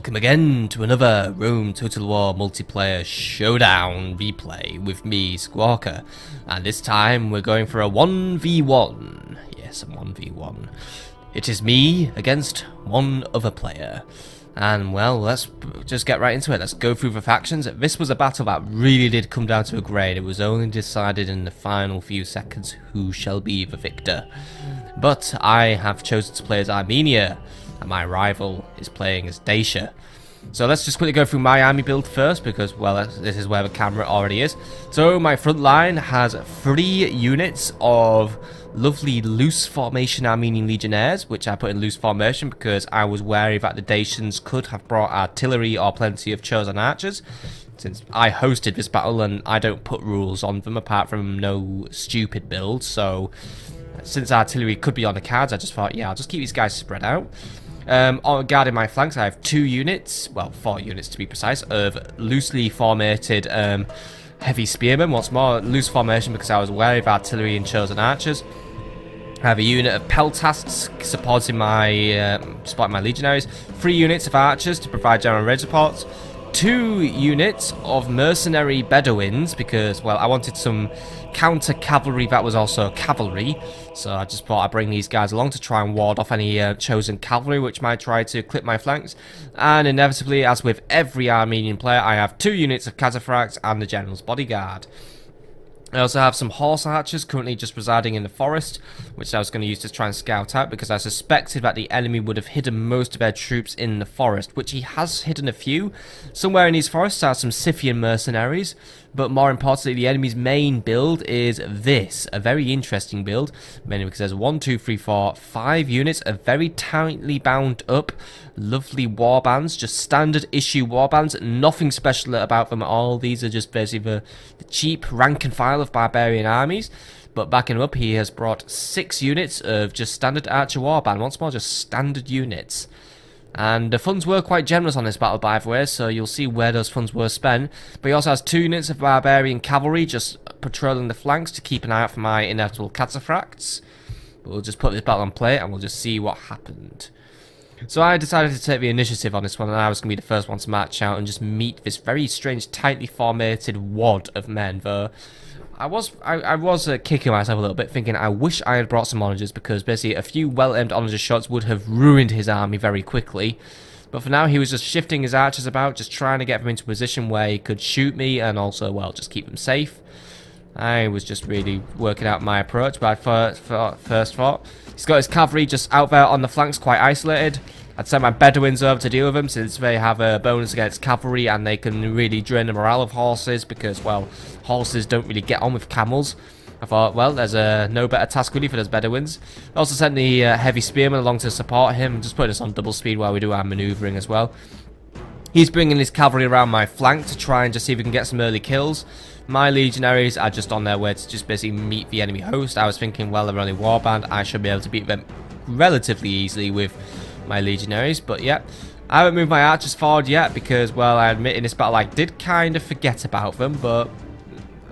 welcome again to another Rome Total War multiplayer showdown replay with me, Squawker. And this time we're going for a 1v1. Yes, a 1v1. It is me against one other player. And well, let's just get right into it. Let's go through the factions. This was a battle that really did come down to a grade. It was only decided in the final few seconds who shall be the victor. But I have chosen to play as Armenia, and my rival is playing as Dacia. So let's just quickly go through my army build first, because, well, this is where the camera already is. So my front line has 3 units of lovely loose formation Armenian legionnaires, which I put in loose formation because I was wary that the Dacians could have brought artillery or plenty of chosen archers, since I hosted this battle and I don't put rules on them apart from no stupid builds. So since artillery could be on the cards, I just thought, yeah, I'll just keep these guys spread out. Guarding my flanks, I have 2 units, well, 4 units to be precise, of loosely formatted heavy spearmen. Once more, loose formation because I was wary of artillery and chosen archers. I have a unit of peltasts supporting my legionaries. 3 units of archers to provide general raid support. 2 units of mercenary Bedouins because, well, I wanted some counter cavalry that was also cavalry. So I just thought I'd bring these guys along to try and ward off any chosen cavalry which might try to clip my flanks. And inevitably, as with every Armenian player, I have 2 units of cataphracts and the general's bodyguard. I also have some horse archers currently just residing in the forest, which I was going to use to try and scout out because I suspected that the enemy would have hidden most of their troops in the forest, which he has hidden a few. Somewhere in these forests are some Scythian mercenaries, but more importantly, the enemy's main build is this, a very interesting build, mainly because there's 1, 2, 3, 4, 5 units of very tightly bound up, lovely warbands, just standard issue warbands, nothing special about them at all. These are just basically the cheap rank and file of barbarian armies. But backing up, he has brought 6 units of just standard archer warband, once more just standard units. And the funds were quite generous on this battle, by the way, so you'll see where those funds were spent. But he also has 2 units of barbarian cavalry just patrolling the flanks to keep an eye out for my inevitable cataphracts. But we'll just put this battle on play and we'll just see what happened. So I decided to take the initiative on this one, and I was going to be the first one to march out and just meet this very strange, tightly formatted wad of men. Though I was kicking myself a little bit, thinking I wish I had brought some onagers, because basically a few well-aimed onager shots would have ruined his army very quickly. But for now, he was just shifting his archers about, just trying to get them into a position where he could shoot me and also, well, just keep them safe. I was just really working out my approach, but I first thought he's got his cavalry just out there on the flanks, quite isolated. I'd send my Bedouins over to deal with them, since they have a bonus against cavalry and they can really drain the morale of horses because, well, horses don't really get on with camels. I thought, well, there's no better task really for those Bedouins. I also sent the heavy spearmen along to support him, just putting us on double speed while we do our manoeuvring as well. He's bringing his cavalry around my flank to try and just see if we can get some early kills. My legionaries are just on their way to just basically meet the enemy host. I was thinking, well, they're only warband, I should be able to beat them relatively easily with my legionaries. But yeah, I haven't moved my archers forward yet because, well, I admit in this battle I did kind of forget about them, but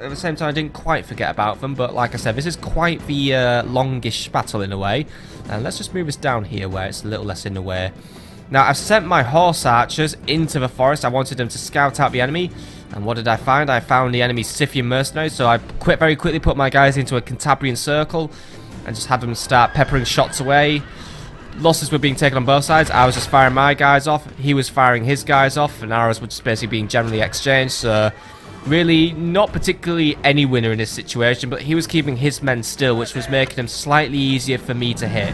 at the same time I didn't quite forget about them. But like I said, this is quite the longish battle in a way, and let's just move this down here where it's a little less in the way. Now, I've sent my horse archers into the forest. I wanted them to scout out the enemy. And what did I find? I found the enemy's Scythian mercenaries. So I very quickly put my guys into a Cantabrian circle and just had them start peppering shots away. Losses were being taken on both sides. I was just firing my guys off. He was firing his guys off. And arrows were just basically being generally exchanged. So really not particularly any winner in this situation. But he was keeping his men still, which was making them slightly easier for me to hit.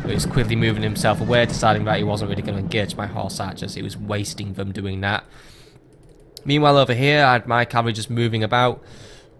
He was quickly moving himself away, deciding that he wasn't really going to engage my horse archers. He was wasting them doing that. Meanwhile, over here, I had my cavalry just moving about,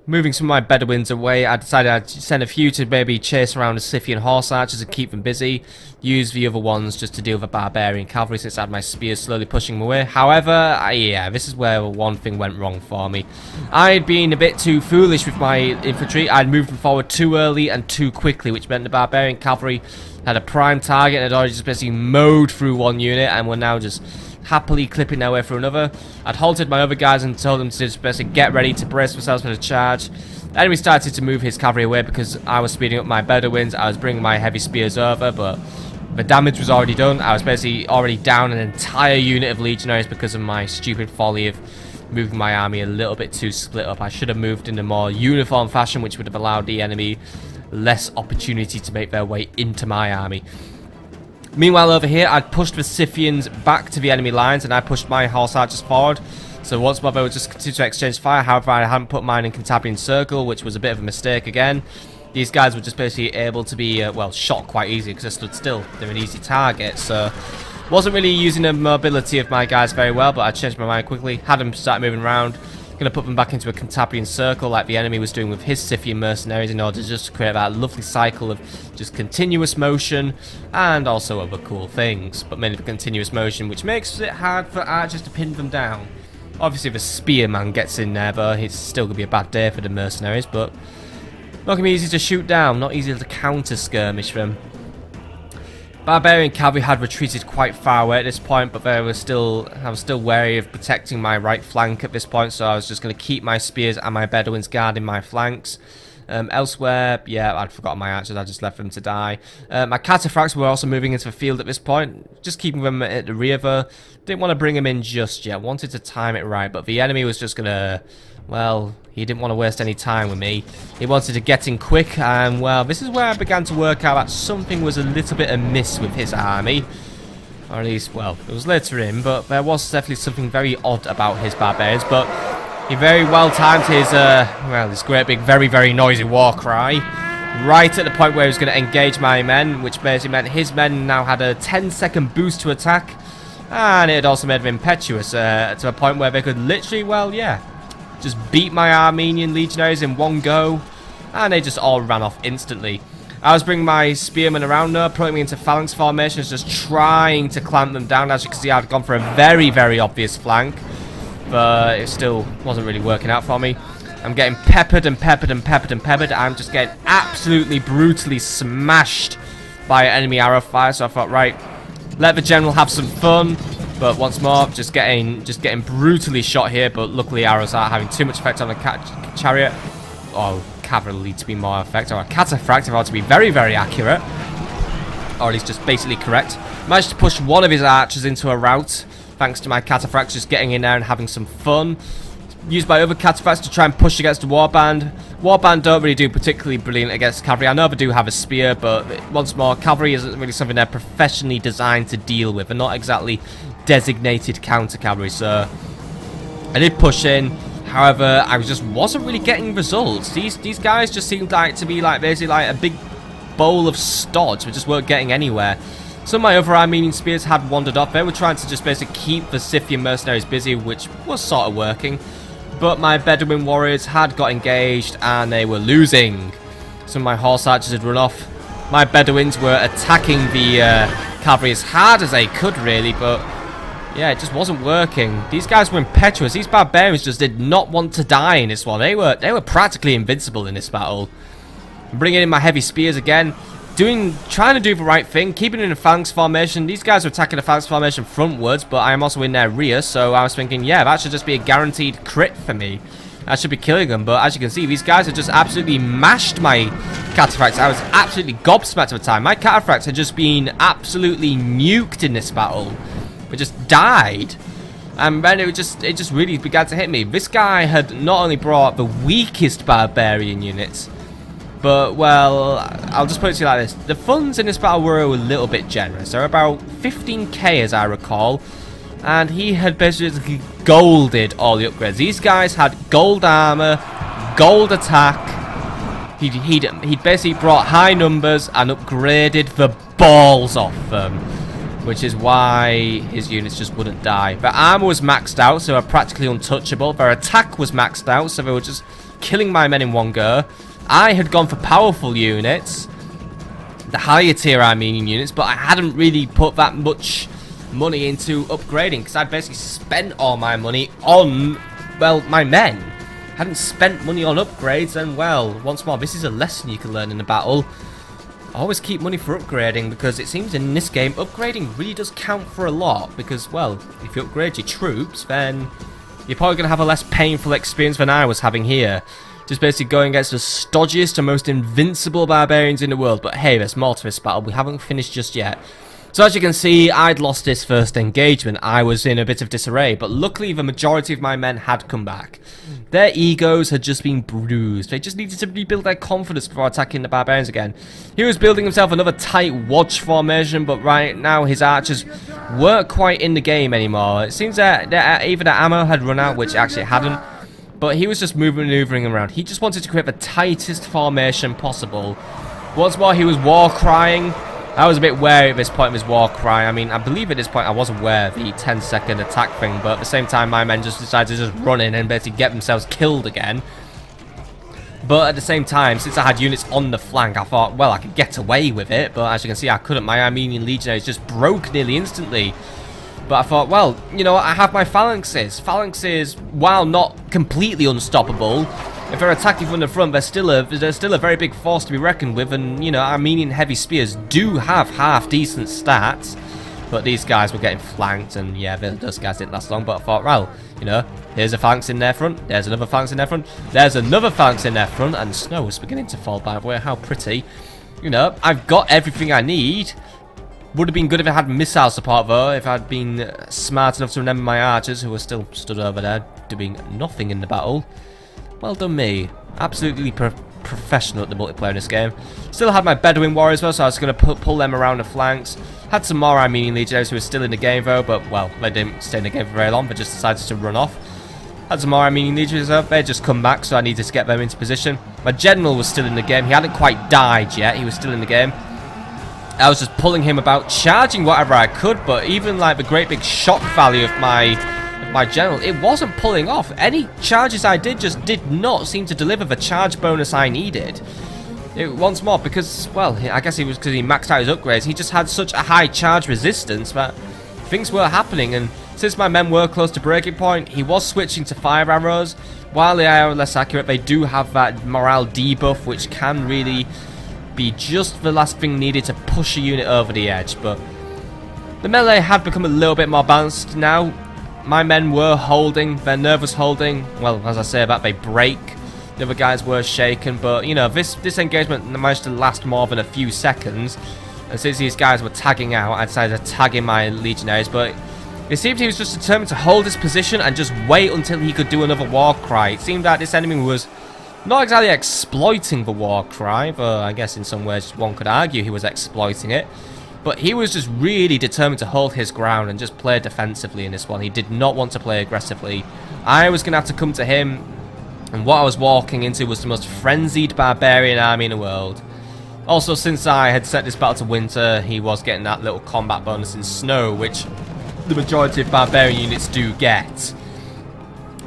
moving some of my Bedouins away. I decided I'd send a few to maybe chase around the Scythian horse archers and keep them busy. Use the other ones just to deal with the barbarian cavalry, since I had my spears slowly pushing them away. However, yeah, this is where one thing went wrong for me. I'd been a bit too foolish with my infantry. I'd moved them forward too early and too quickly, which meant the barbarian cavalry had a prime target and had already just basically mowed through one unit and were now just happily clipping their way through another. I'd halted my other guys and told them to just basically get ready to brace themselves for the charge. The enemy started to move his cavalry away because I was speeding up my Bedouins. I was bringing my heavy spears over, but The damage was already done. I was basically already down an entire unit of legionaries because of my stupid folly of moving my army a little bit too split up. I should have moved in a more uniform fashion, which would have allowed the enemy less opportunity to make their way into my army. Meanwhile, over here, I'd pushed the Scythians back to the enemy lines, and I pushed my horse archers forward. So once more, they would just continue to exchange fire. However, I hadn't put mine in Cantabrian circle, which was a bit of a mistake again. These guys were just basically able to be, well, shot quite easily because they stood still. They're an easy target, so wasn't really using the mobility of my guys very well, but I changed my mind quickly. Had them start moving around. Going to put them back into a Cantabrian circle like the enemy was doing with his Scythian mercenaries in order just to create that lovely cycle of just continuous motion and also other cool things, but mainly the continuous motion, which makes it hard for archers to pin them down. Obviously, if a spearman gets in there, though, it's still going to be a bad day for the mercenaries, but not going to be easy to shoot down, not easy to counter-skirmish them. Barbarian cavalry had retreated quite far away at this point, but I was still wary of protecting my right flank at this point, so I was just going to keep my spears and my Bedouins guarding my flanks. Elsewhere, yeah, I'd forgotten my archers, I just left them to die. My cataphracts were also moving into the field at this point, just keeping them at the rear though. Didn't want to bring them in just yet, wanted to time it right, but the enemy was just going to, well, he didn't want to waste any time with me. He wanted to get in quick, and well, this is where I began to work out that something was a little bit amiss with his army. Or at least, well, it was later in, but there was definitely something very odd about his barbarians, but he very well timed his, well, this great big, very, very noisy war cry right at the point where he was going to engage my men, which basically meant his men now had a 10-second boost to attack, and it also made them impetuous to a point where they could literally, well, yeah, just beat my Armenian legionaries in one go, and they just all ran off instantly. I was bringing my spearmen around now, putting me into phalanx formations, just trying to clamp them down. As you can see, I'd gone for a very, very obvious flank, but it still wasn't really working out for me. I'm getting peppered and peppered and peppered and peppered. I'm just getting absolutely brutally smashed by enemy arrow fire. So I thought, right, let the general have some fun. But once more, just getting brutally shot here. But luckily, arrows aren't having too much effect on the chariot. Oh, cavalry to be more effective. Or a cataphract, if I were to be very, very accurate. Or at least just basically correct. Managed to push one of his archers into a rout, thanks to my cataphracts just getting in there and having some fun. Used by other cataphracts to try and push against the warband. Warband don't really do particularly brilliant against cavalry. I know they do have a spear, but once more, cavalry isn't really something they're professionally designed to deal with. They're not exactly designated counter cavalry, so I did push in. However, I just wasn't really getting results. These guys just seemed like to be like basically like a big bowl of stods. We just weren't getting anywhere. Some of my other Armenian spears had wandered off. They were trying to just basically keep the Scythian mercenaries busy, which was sort of working. But my Bedouin warriors had got engaged and they were losing. Some of my horse archers had run off. My Bedouins were attacking the cavalry as hard as they could, really, but yeah, it just wasn't working. These guys were impetuous. These barbarians just did not want to die in this one. They were practically invincible in this battle. I'm bringing in my heavy spears again. Trying to do the right thing, keeping in a phalanx formation. These guys are attacking the phalanx formation frontwards, but I am also in their rear, so I was thinking, yeah, that should just be a guaranteed crit for me. I should be killing them, but as you can see, these guys have just absolutely mashed my cataphracts. I was absolutely gobsmacked at the time. My cataphracts had just been absolutely nuked in this battle. They just died. And then it just really began to hit me. This guy had not only brought the weakest barbarian units, but, well, I'll just put it to you like this. The funds in this battle were a little bit generous. They're about 15k, as I recall. And he had basically golded all the upgrades. These guys had gold armor, gold attack. He'd basically brought high numbers and upgraded the balls off them. Which is why his units just wouldn't die. Their armor was maxed out, so they were practically untouchable. Their attack was maxed out, so they were just killing my men in one go. I had gone for powerful units, the higher tier Armenian units, but I hadn't really put that much money into upgrading because I'd basically spent all my money on, well, my men. Hadn't spent money on upgrades, and well, once more, this is a lesson you can learn in a battle. Always keep money for upgrading, because it seems in this game, upgrading really does count for a lot, because, well, if you upgrade your troops, then you're probably going to have a less painful experience than I was having here. Just basically going against the stodgiest and most invincible barbarians in the world. But hey, there's more to this battle. We haven't finished just yet. So as you can see, I'd lost this first engagement. I was in a bit of disarray, but luckily the majority of my men had come back. Their egos had just been bruised. They just needed to rebuild their confidence before attacking the barbarians again. He was building himself another tight watch formation, but right now his archers weren't quite in the game anymore. It seems that either the ammo had run out, which actually it hadn't, but he was just maneuvering around. He just wanted to create the tightest formation possible. Once more, he was war crying. I was a bit wary at this point of his war cry. I mean, I believe at this point I was aware of the 10-second attack thing, but at the same time my men just decided to just run in and basically get themselves killed again. But at the same time, since I had units on the flank, I thought, well, I could get away with it, but as you can see, I couldn't. My Armenian legionaries just broke nearly instantly. But I thought, well, you know, I have my phalanxes. Phalanxes, while not completely unstoppable, if they're attacking from the front, they're still a very big force to be reckoned with, and you know, Armenian heavy spears do have half decent stats, but these guys were getting flanked, and yeah, those guys didn't last long. But I thought, well, you know, here's a phalanx in their front, there's another phalanx in their front, there's another phalanx in their front, and snow is beginning to fall, by the way. How pretty. You know, I've got everything I need. Would have been good if I had missile support though, if I'd been smart enough to remember my archers, who were still stood over there doing nothing in the battle. Well done me. Absolutely professional at the multiplayer in this game. Still had my Bedouin warriors though, so I was going to pull them around the flanks. Had some more Armenian legionaries who were still in the game though, but well, they didn't stay in the game for very long, but just decided to run off. Had some more Armenian legionaries though, they just come back, so I needed to get them into position. My general was still in the game. He hadn't quite died yet, he was still in the game. I was just pulling him about, charging whatever I could, but even like the great big shock value of my general, it wasn't pulling off. Any charges I did just did not seem to deliver the charge bonus I needed. Once more, because, well, I guess it was because he maxed out his upgrades. He just had such a high charge resistance that things were happening, and since my men were close to breaking point, he was switching to fire arrows. While they are less accurate, they do have that morale debuff, which can really be just the last thing needed to push a unit over the edge. But the melee had become a little bit more balanced now. My men were holding, their nerve was holding. Well, as I say about they break, the other guys were shaken, but you know, this engagement managed to last more than a few seconds, and since these guys were tagging out, I decided to tag in my legionaries, but it seemed he was just determined to hold his position and just wait until he could do another war cry. It seemed that this enemy was not exactly exploiting the war cry, but I guess in some ways one could argue he was exploiting it. But he was just really determined to hold his ground and just play defensively in this one. He did not want to play aggressively. I was going to have to come to him, and what I was walking into was the most frenzied barbarian army in the world. Also, since I had set this battle to winter, he was getting that little combat bonus in snow, which the majority of barbarian units do get.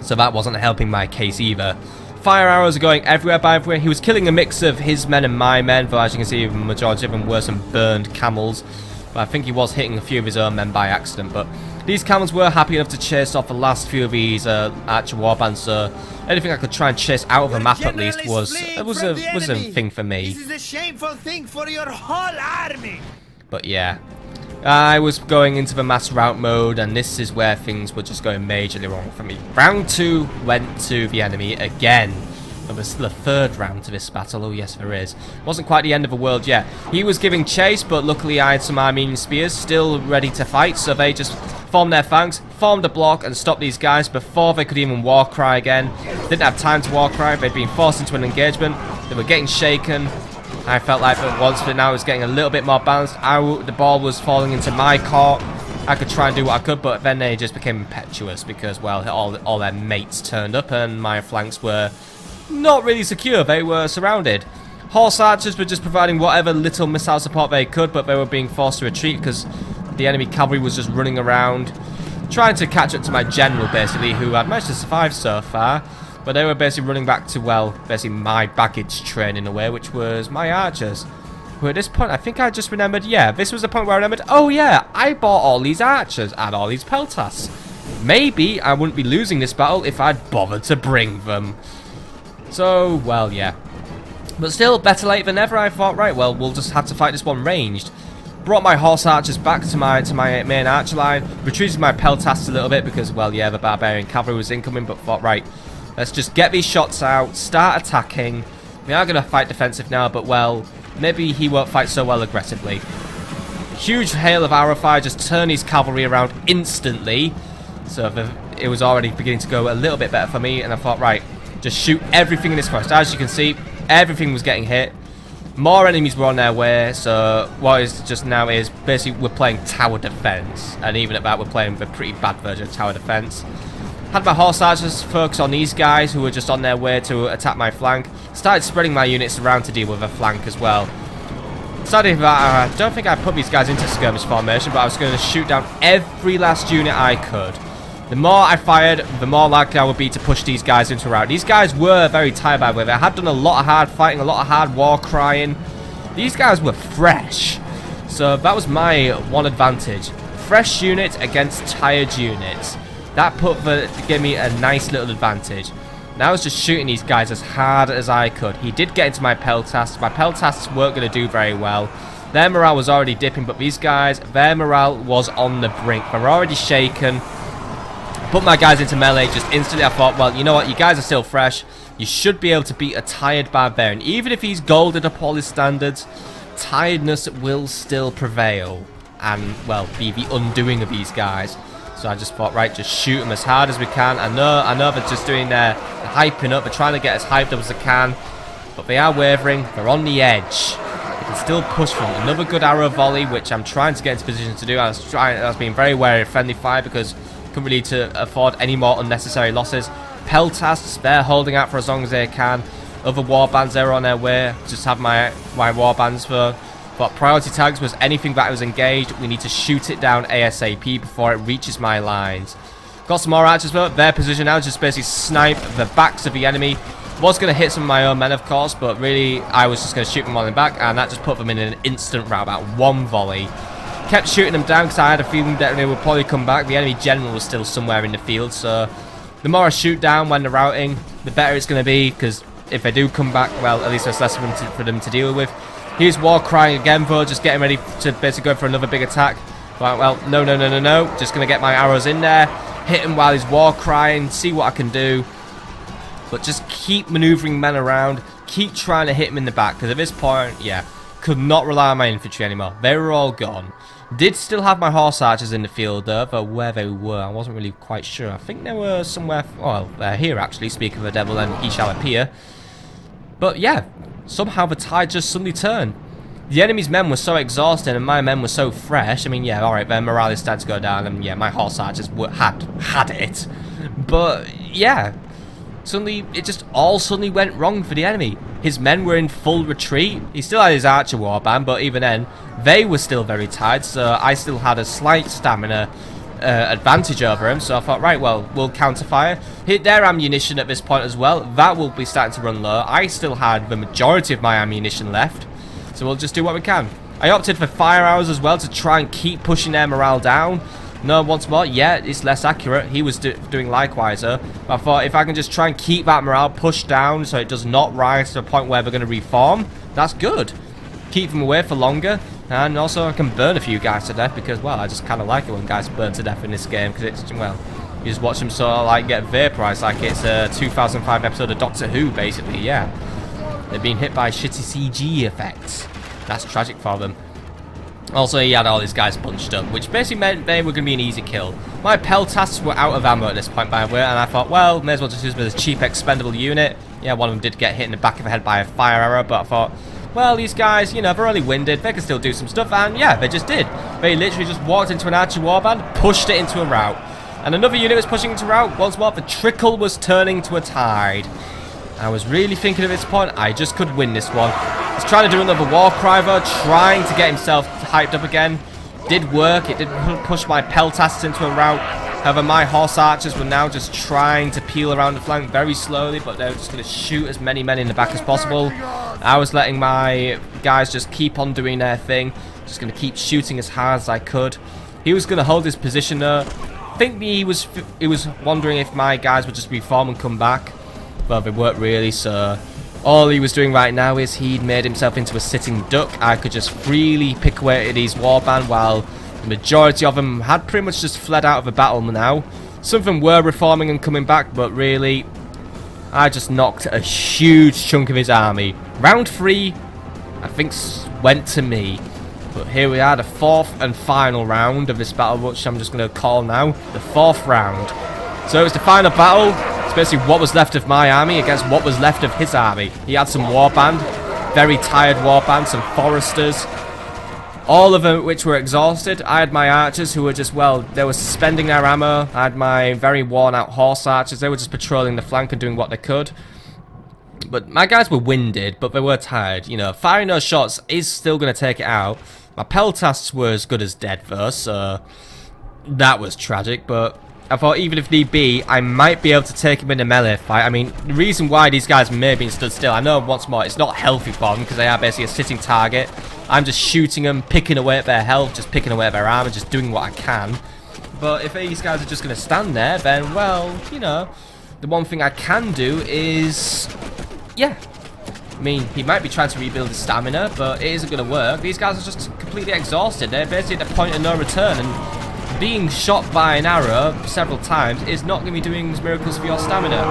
So that wasn't helping my case either. Fire arrows are going everywhere, by the way. He was killing a mix of his men and my men, though as you can see, the majority of them were some burned camels. But I think he was hitting a few of his own men by accident. But these camels were happy enough to chase off the last few of these archer warbands, so anything I could try and chase out of the map at least was a thing for me. This is a shameful thing for your whole army. But yeah, I was going into the mass rout mode, and this is where things were just going majorly wrong for me. Round 2 went to the enemy again. There was still a third round to this battle. Oh yes, there is. Wasn't quite the end of the world yet. He was giving chase, but luckily I had some Armenian spears still ready to fight, so they just formed their flanks, formed a block, and stopped these guys before they could even war cry again. Didn't have time to war cry. They'd been forced into an engagement. They were getting shaken. I felt like that once, but now it was getting a little bit more balanced. The ball was falling into my court. I could try and do what I could, but then they just became impetuous because, well, all their mates turned up and my flanks were not really secure. They were surrounded. Horse archers were just providing whatever little missile support they could, but they were being forced to retreat because the enemy cavalry was just running around, trying to catch up to my general, basically, who had managed to survive so far. But they were basically running back to, well, basically my baggage train in a way, which was my archers. Who at this point, I think I just remembered, yeah, this was the point where I remembered, oh yeah, I bought all these archers and all these peltas. Maybe I wouldn't be losing this battle if I'd bothered to bring them. So, well, yeah. But still, better late than never. I thought, right, well, we'll just have to fight this one ranged. Brought my horse archers back to my main archer line. Retreated my peltasts a little bit because, well, yeah, the barbarian cavalry was incoming, but thought, right, let's just get these shots out, start attacking. We are going to fight defensive now, but, well, maybe he won't fight so well aggressively. Huge hail of arrow fire just turned his cavalry around instantly. So it was already beginning to go a little bit better for me, and I thought, right, just shoot everything in this forest. As you can see, everything was getting hit. More enemies were on their way, so what is just now is basically we're playing tower defense, and even at that we're playing a pretty bad version of tower defense. Had my horse archers focus on these guys who were just on their way to attack my flank. Started spreading my units around to deal with a flank as well. Decided that I don't think I put these guys into skirmish formation, but I was going to shoot down every last unit I could. The more I fired, the more likely I would be to push these guys into a rout. These guys were very tired by the way. I had done a lot of hard fighting, a lot of hard war crying. These guys were fresh. So that was my one advantage. Fresh units against tired units. That gave me a nice little advantage. Now I was just shooting these guys as hard as I could. He did get into my peltasts. My peltasts weren't going to do very well. Their morale was already dipping, but these guys, their morale was on the brink. They were already shaken. Put my guys into melee just instantly. I thought, well, you know what? You guys are still fresh. You should be able to beat a tired barbarian. Even if he's golded up all his standards, tiredness will still prevail. And, well, be the undoing of these guys. So I just thought, right, just shoot them as hard as we can. I know they're just doing their hyping up. They're trying to get as hyped up as they can. But they are wavering. They're on the edge. They can still push from another good arrow volley, which I'm trying to get into position to do. I was being very wary of friendly fire because couldn't really afford any more unnecessary losses. Peltasts, they're holding out for as long as they can. Other warbands, they're on their way. Just have my warbands for priority tags was anything that was engaged. We need to shoot it down ASAP before it reaches my lines. Got some more archers though. Their position now is just basically snipe the backs of the enemy. Was going to hit some of my own men, of course, but really I was just going to shoot them on the back, and that just put them in an instant rout, about one volley. Kept shooting them down because I had a feeling that they would probably come back. The enemy general was still somewhere in the field, so the more I shoot down when they're routing, the better it's going to be, because if they do come back, well, at least there's less for them to deal with. Here's war crying again, though, just getting ready to basically go for another big attack. But, well, no. Just going to get my arrows in there, hit him while he's war crying, see what I can do. But just keep maneuvering men around, keep trying to hit him in the back, because at this point, yeah, could not rely on my infantry anymore. They were all gone. Did still have my horse archers in the field though, but where they were, I wasn't really quite sure. I think they were somewhere, well, they're here actually, speak of the devil and he shall appear. But yeah, somehow the tide just suddenly turned. The enemy's men were so exhausted and my men were so fresh. I mean, yeah, alright, their morale is starting to go down, and yeah, my horse archers had it. But yeah, suddenly, it just all suddenly went wrong for the enemy. His men were in full retreat. He still had his archer warband, but even then, they were still very tired, so I still had a slight stamina advantage over him. So I thought, right, well, we'll counterfire. Hit their ammunition at this point as well. That will be starting to run low. I still had the majority of my ammunition left, so we'll just do what we can. I opted for fire arrows as well to try and keep pushing their morale down. No, once more, yeah, it's less accurate. He was doing likewise, but I thought if I can just try and keep that morale pushed down so it does not rise to a point where we're going to reform, that's good. Keep them away for longer, and also I can burn a few guys to death because, well, I just kind of like it when guys burn to death in this game because it's, well, you just watch them sort of like get vaporized like it's a 2005 episode of Doctor Who, basically, yeah. They're being hit by shitty CG effects. That's tragic for them. Also, he had all these guys bunched up, which basically meant they were going to be an easy kill. My peltasts were out of ammo at this point, by the way, and I thought, well, may as well just use them as a cheap expendable unit. Yeah, one of them did get hit in the back of the head by a fire arrow, but I thought, well, these guys, you know, they're only winded, they can still do some stuff, and yeah, they just did. They literally just walked into an archer warband, pushed it into a rout. And another unit was pushing into a rout. Once more, the trickle was turning to a tide. I was really thinking at this point, I just could win this one. He's trying to do another war cry though, trying to get himself hyped up again. Did work, it did push my peltasts into a rout. However, my horse archers were now just trying to peel around the flank very slowly, but they were just going to shoot as many men in the back as possible. I was letting my guys just keep on doing their thing, just going to keep shooting as hard as I could. He was going to hold his position there. I think he was wondering if my guys would just reform and come back. Well, they weren't really, so all he was doing right now is he'd made himself into a sitting duck. I could just freely pick away at his warband while the majority of them had pretty much just fled out of the battle now. Some of them were reforming and coming back, but really, I just knocked a huge chunk of his army. Round 3, I think, went to me. But here we are, the fourth and final round of this battle, which I'm just going to call now the fourth round. So it's the final battle. It's basically what was left of my army against what was left of his army. He had some warband, very tired warband, some foresters, all of them which were exhausted. I had my archers who were just, well, they were spending their ammo. I had my very worn out horse archers. They were just patrolling the flank and doing what they could. But my guys were winded, but they were tired. You know, firing those shots is still going to take it out. My peltasts were as good as dead first, so that was tragic. But I thought even if need be, I might be able to take him in a melee fight. I mean, the reason why these guys may have been stood still, I know once more, it's not healthy for them because they are basically a sitting target. I'm just shooting them, picking away at their health, just picking away at their armor, just doing what I can. But if these guys are just going to stand there, then, well, you know, the one thing I can do is, yeah. I mean, he might be trying to rebuild his stamina, but it isn't going to work. These guys are just completely exhausted. They're basically at the point of no return, and being shot by an arrow several times is not going to be doing miracles for your stamina.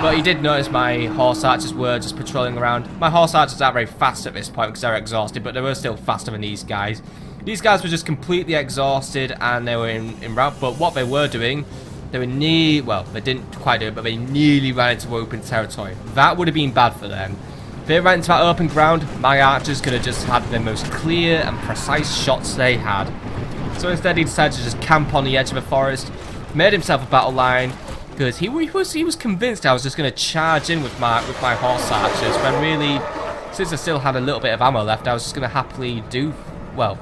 But he did notice my horse archers were just patrolling around. My horse archers aren't very fast at this point because they're exhausted, but they were still faster than these guys. These guys were just completely exhausted and they were in route, but what they were doing, they were well, they didn't quite do it, but they nearly ran into open territory. That would have been bad for them. If they ran into that open ground, my archers could have just had the most clear and precise shots they had. So instead he decided to just camp on the edge of a forest, made himself a battle line, because he was convinced I was just going to charge in with my horse archers, when really, since I still had a little bit of ammo left, I was just going to happily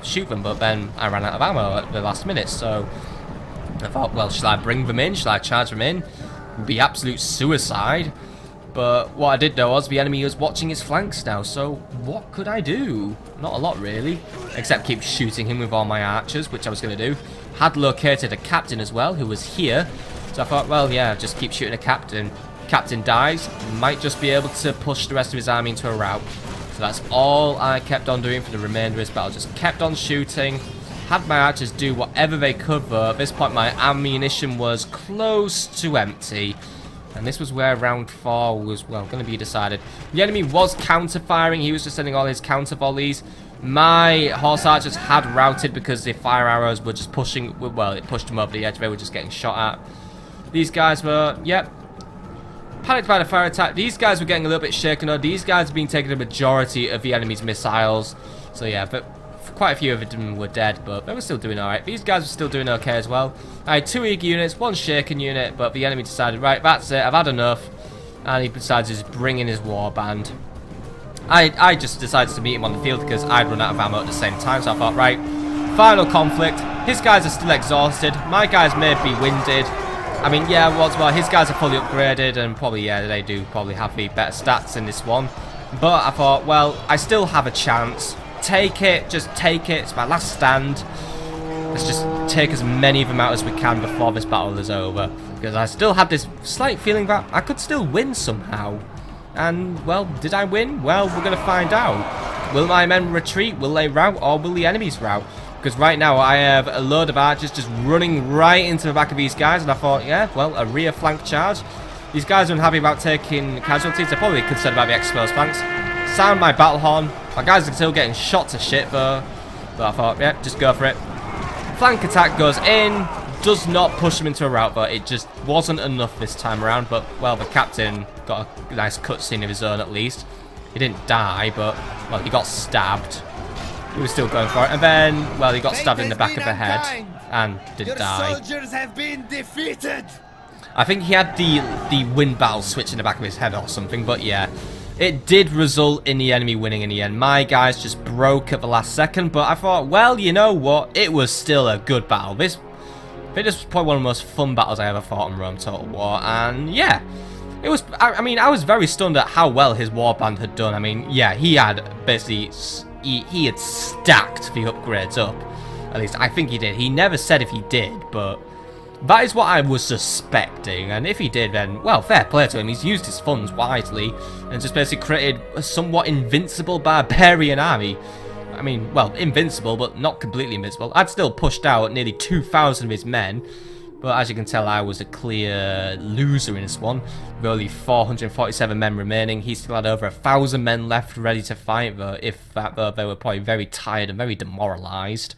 shoot them, but then I ran out of ammo at the last minute, so I thought, well, shall I bring them in? Shall I charge them in? It would be absolute suicide. But what I did know was the enemy was watching his flanks now, so what could I do? Not a lot, really, except keep shooting him with all my archers, which I was going to do. Had located a captain as well, who was here. So I thought, well, yeah, just keep shooting a captain. Captain dies, might just be able to push the rest of his army into a rout. So that's all I kept on doing for the remainder of this battle. Just kept on shooting. Had my archers do whatever they could, but at this point my ammunition was close to empty. And this was where round 4 was, well, going to be decided. The enemy was counter-firing. He was just sending all his counter-volleys. My horse archers had routed because the fire arrows were just pushing, well, it pushed them over the edge. They were just getting shot at. These guys were, yep, panicked by the fire attack. These guys were getting a little bit shaken up. These guys have been taking the majority of the enemy's missiles. So yeah, but quite a few of them were dead, but they were still doing alright. These guys were still doing okay as well. I had 2 eager units, 1 shaken unit, but the enemy decided, right, that's it, I've had enough. And he decided to just bring in his warband. I just decided to meet him on the field because I'd run out of ammo at the same time, so I thought, right, final conflict. His guys are still exhausted. My guys may be winded. I mean, yeah, well, his guys are fully upgraded and probably, yeah, they do probably have the better stats in this one. But I thought, well, I still have a chance. Take it, just take it. It's my last stand. Let's just take as many of them out as we can before this battle is over. Because I still had this slight feeling that I could still win somehow. And, well, did I win? Well, we're going to find out. Will my men retreat? Will they rout? Or will the enemies rout? Because right now I have a load of archers just running right into the back of these guys. And I thought, yeah, well, a rear flank charge. These guys are unhappy about taking casualties. They're probably concerned about the exposed flanks. Sound my battle horn. My guys are still getting shot to shit though. But I thought, yeah, just go for it. Flank attack goes in. Does not push him into a rout, but it just wasn't enough this time around. But, well, the captain got a nice cutscene of his own at least. He didn't die, but, well, he got stabbed. He was still going for it. And then, well, he got stabbed in the back of the head and didn't die. Your soldiers have been defeated. I think he had the wind battle switch in the back of his head or something, but yeah. It did result in the enemy winning in the end. My guys just broke at the last second, but I thought, well, you know what? It was still a good battle. I think this was probably one of the most fun battles I ever fought in Rome Total War, and yeah. It was, I mean, I was very stunned at how well his warband had done. I mean, yeah, he had basically, he had stacked the upgrades up. At least, I think he did. He never said if he did, but that is what I was suspecting. And if he did, then, well, fair play to him. He's used his funds wisely and just basically created a somewhat invincible barbarian army. I mean, well, invincible, but not completely invincible. I'd still pushed out nearly 2,000 of his men. But as you can tell, I was a clear loser in this one. With only 447 men remaining. He still had over 1,000 men left ready to fight, though, if that, though they were probably very tired and very demoralised.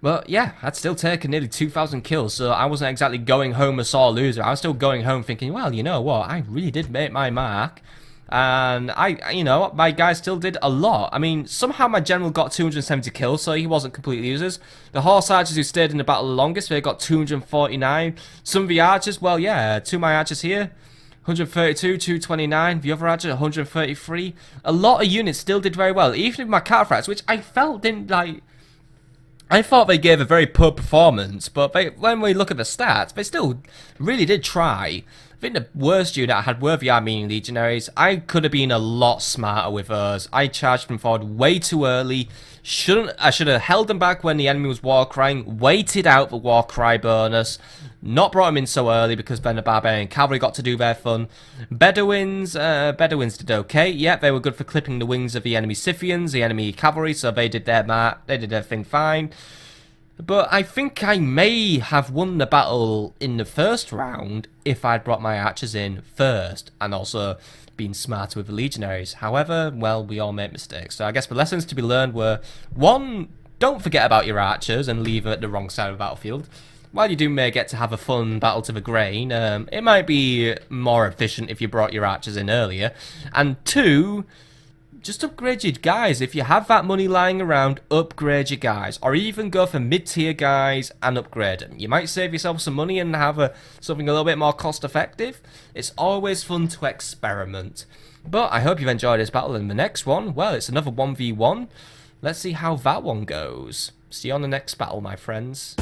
But yeah, I'd still taken nearly 2,000 kills, so I wasn't exactly going home a sore loser. I was still going home thinking, well, you know what, I really did make my mark. And you know, my guy still did a lot. I mean, somehow my general got 270 kills, so he wasn't completely losers. The horse archers who stayed in the battle the longest, they got 249. Some of the archers, well, yeah, two of my archers here, 132, 229. The other archer, 133. A lot of units still did very well, even with my cataphracts, which I felt didn't, like... I thought they gave a very poor performance, but when we look at the stats, they still really did try. I think the worst unit I had were the Armenian legionaries. I could have been a lot smarter with those. I charged them forward way too early. I should have held them back when the enemy was war crying, waited out the war cry bonus, not brought them in so early because then the barbarian cavalry got to do their fun. Bedouins did okay. Yeah, they were good for clipping the wings of the enemy Scythians, the enemy cavalry, so they did their thing fine. But I think I may have won the battle in the first round if I'd brought my archers in first and also been smarter with the legionaries. However, well, we all make mistakes. So I guess the lessons to be learned were, 1, don't forget about your archers and leave them at the wrong side of the battlefield. While you may get to have a fun battle to the grain, it might be more efficient if you brought your archers in earlier. And 2, just upgrade your guys. If you have that money lying around, upgrade your guys. Or even go for mid-tier guys and upgrade them. You might save yourself some money and have something a little bit more cost-effective. It's always fun to experiment. But I hope you've enjoyed this battle. And the next one, well, it's another 1v1. Let's see how that one goes. See you on the next battle, my friends.